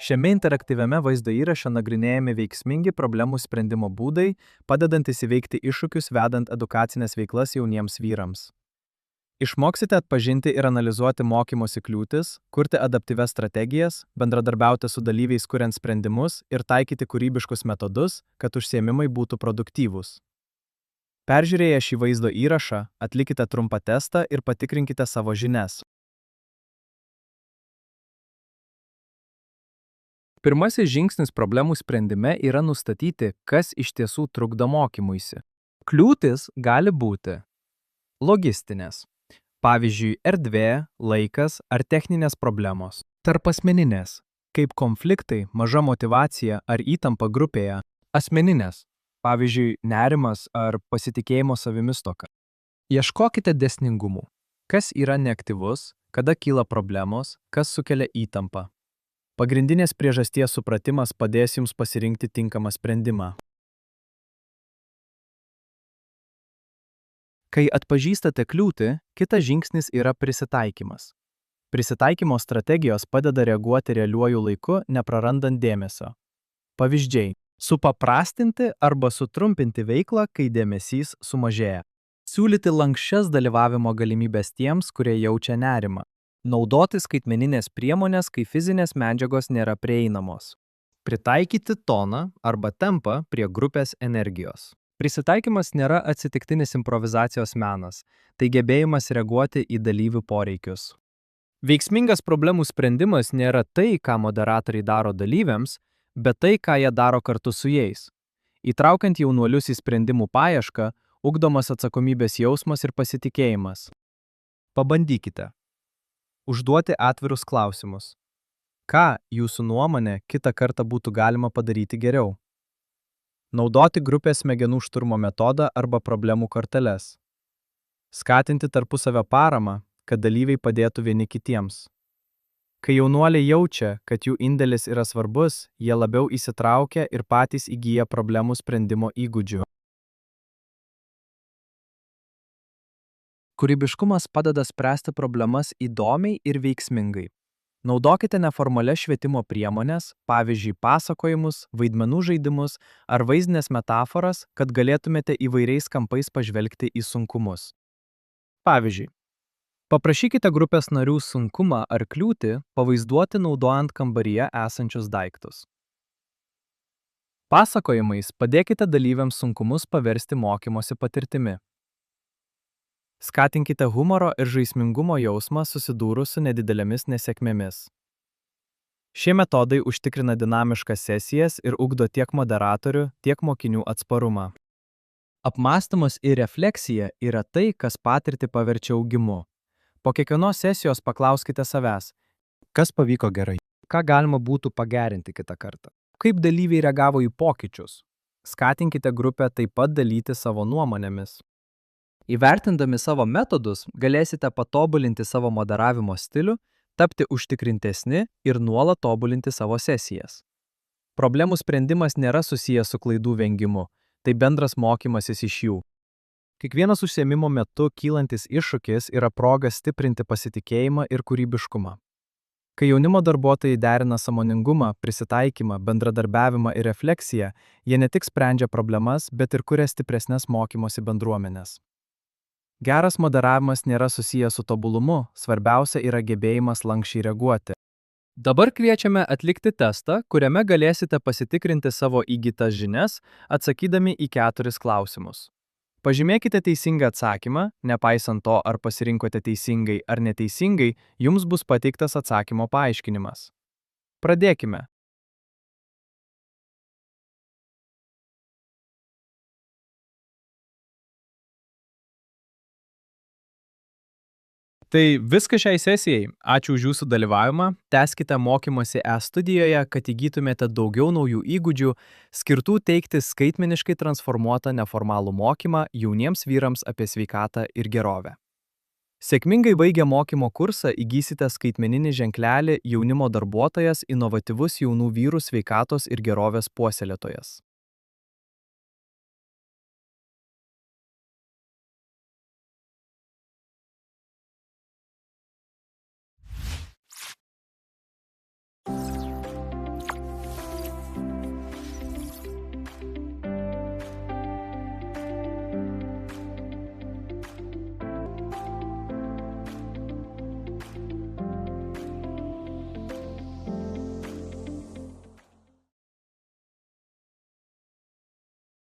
Šiame interaktyviame vaizdo įraše nagrinėjami veiksmingi problemų sprendimo būdai, padedantis įveikti iššūkius vedant edukacinės veiklas jauniems vyrams. Išmoksite atpažinti ir analizuoti mokymosi kliūtis, kurti adaptyvias strategijas, bendradarbiauti su dalyviais kuriant sprendimus ir taikyti kūrybiškus metodus, kad užsiėmimai būtų produktyvūs. Peržiūrėję šį vaizdo įrašą, atlikite trumpą testą ir patikrinkite savo žinias. Pirmasis žingsnis problemų sprendime yra nustatyti, kas iš tiesų trukdo mokymuisi. Kliūtis gali būti logistinės, pavyzdžiui, erdvė, laikas ar techninės problemos. Tarpasmeninės, kaip konfliktai, maža motyvacija ar įtampa grupėje. Asmeninės, pavyzdžiui, nerimas ar pasitikėjimo savimi stoka. Ieškokite dėsningumų. Kas yra neaktyvus, kada kyla problemos, kas sukelia įtampą. Pagrindinės priežasties supratimas padės jums pasirinkti tinkamą sprendimą. Kai atpažįstate kliūtį, kitas žingsnis yra prisitaikymas. Prisitaikymo strategijos padeda reaguoti realiuoju laiku, neprarandant dėmesio. Pavyzdžiai – supaprastinti arba sutrumpinti veiklą, kai dėmesys sumažėja. Siūlyti lanksčias dalyvavimo galimybės tiems, kurie jaučia nerimą. Naudoti skaitmeninės priemonės, kai fizinės medžiagos nėra prieinamos. Pritaikyti toną arba tempą prie grupės energijos. Prisitaikymas nėra atsitiktinis improvizacijos menas, tai gebėjimas reaguoti į dalyvių poreikius. Veiksmingas problemų sprendimas nėra tai, ką moderatoriai daro dalyviams, bet tai, ką jie daro kartu su jais. Įtraukiant jaunuolius į sprendimų paiešką, ugdomas atsakomybės jausmas ir pasitikėjimas. Pabandykite. Užduoti atvirus klausimus. Ką, jūsų nuomonė, kitą kartą būtų galima padaryti geriau? Naudoti grupės smegenų šturmo metodą arba problemų korteles. Skatinti tarpusavio paramą, kad dalyviai padėtų vieni kitiems. Kai jaunuoliai jaučia, kad jų indėlis yra svarbus, jie labiau įsitraukia ir patys įgyja problemų sprendimo įgūdžių. Kūrybiškumas padeda spręsti problemas įdomiai ir veiksmingai. Naudokite neformalias švietimo priemones, pavyzdžiui, pasakojimus, vaidmenų žaidimus ar vaizdinės metaforas, kad galėtumėte įvairiais kampais pažvelgti į sunkumus. Pavyzdžiui, paprašykite grupės narių sunkumą ar kliūtį pavaizduoti naudojant kambaryje esančius daiktus. Pasakojimais padėkite dalyviams sunkumus paversti mokymosi patirtimi. Skatinkite humoro ir žaismingumo jausmą susidūrus su nedidelėmis nesėkmėmis. Šie metodai užtikrina dinamiškas sesijas ir ugdo tiek moderatorių, tiek mokinių atsparumą. Apmąstymas ir refleksija yra tai, kas patirtį paverčia augimu. Po kiekvienos sesijos paklauskite savęs, kas pavyko gerai, ką galima būtų pagerinti kitą kartą, kaip dalyviai reagavo į pokyčius. Skatinkite grupę taip pat dalyti savo nuomonėmis. Įvertindami savo metodus, galėsite patobulinti savo moderavimo stilių, tapti užtikrintesni ir nuolat tobulinti savo sesijas. Problemų sprendimas nėra susijęs su klaidų vengimu, tai bendras mokymasis iš jų. Kiekvienas užsiėmimo metu kylantis iššūkis yra proga stiprinti pasitikėjimą ir kūrybiškumą. Kai jaunimo darbuotojai derina sąmoningumą, prisitaikymą, bendradarbiavimą ir refleksiją, jie ne tik sprendžia problemas, bet ir kuria stipresnes mokymosi bendruomenes. Geras moderavimas nėra susijęs su tobulumu, svarbiausia yra gebėjimas lanksčiai reaguoti. Dabar kviečiame atlikti testą, kuriame galėsite pasitikrinti savo įgytas žinias, atsakydami į 4 klausimus. Pažymėkite teisingą atsakymą, nepaisant to, ar pasirinkote teisingai ar neteisingai, jums bus pateiktas atsakymo paaiškinimas. Pradėkime. Tai viskas šiai sesijai. Ačiū už jūsų dalyvavimą. Tęskite mokymąsi e-studijoje, kad įgytumėte daugiau naujų įgūdžių, skirtų teikti skaitmeniškai transformuotą neformalų mokymą jauniems vyrams apie sveikatą ir gerovę. Sėkmingai baigę mokymo kursą įgysite skaitmeninį ženklelį jaunimo darbuotojas, inovatyvus jaunų vyrų sveikatos ir gerovės puoselėtojas.